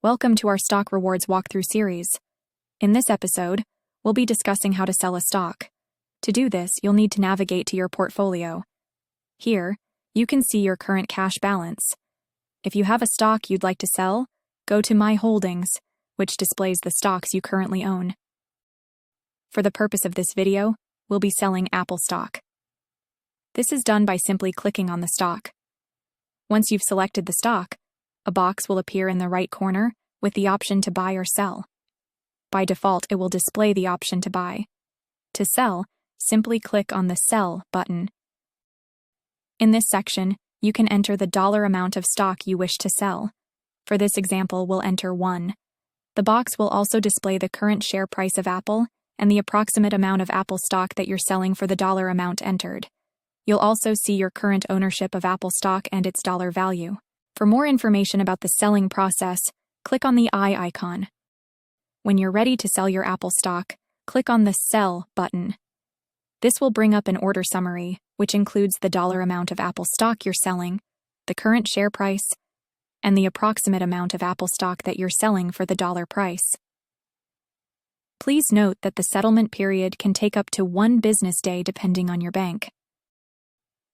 Welcome to our Stock Rewards walkthrough series. In this episode, we'll be discussing how to sell a stock. To do this, you'll need to navigate to your portfolio. Here, you can see your current cash balance. If you have a stock you'd like to sell, go to My Holdings, which displays the stocks you currently own. For the purpose of this video, we'll be selling Apple stock. This is done by simply clicking on the stock. Once you've selected the stock, a box will appear in the right corner with the option to buy or sell. By default, it will display the option to buy. To sell, simply click on the Sell button. In this section, you can enter the dollar amount of stock you wish to sell. For this example, we'll enter 1. The box will also display the current share price of Apple and the approximate amount of Apple stock that you're selling for the dollar amount entered. You'll also see your current ownership of Apple stock and its dollar value. For more information about the selling process, click on the eye icon. When you're ready to sell your Apple stock, click on the Sell button. This will bring up an order summary, which includes the dollar amount of Apple stock you're selling, the current share price, and the approximate amount of Apple stock that you're selling for the dollar price. Please note that the settlement period can take up to 1 business day depending on your bank.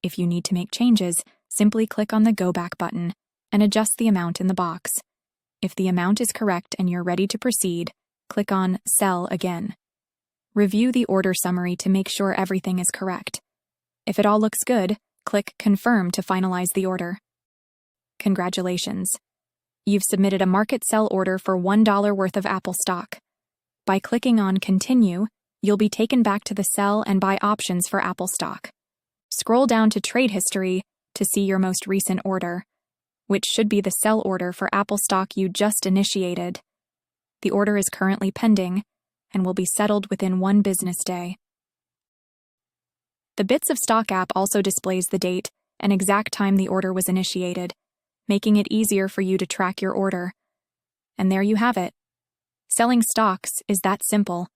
If you need to make changes, simply click on the Go Back button and adjust the amount in the box. If the amount is correct and you're ready to proceed, click on Sell again. Review the order summary to make sure everything is correct. If it all looks good, click Confirm to finalize the order. Congratulations! You've submitted a market sell order for $1 worth of Apple stock. By clicking on Continue, you'll be taken back to the sell and buy options for Apple stock. Scroll down to Trade History to see your most recent order, which should be the sell order for Apple stock you just initiated. The order is currently pending and will be settled within 1 business day. The Bits of Stock app also displays the date and exact time the order was initiated, making it easier for you to track your order. And there you have it. Selling stocks is that simple.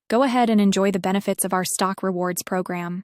Go ahead and enjoy the benefits of our Stock Rewards program.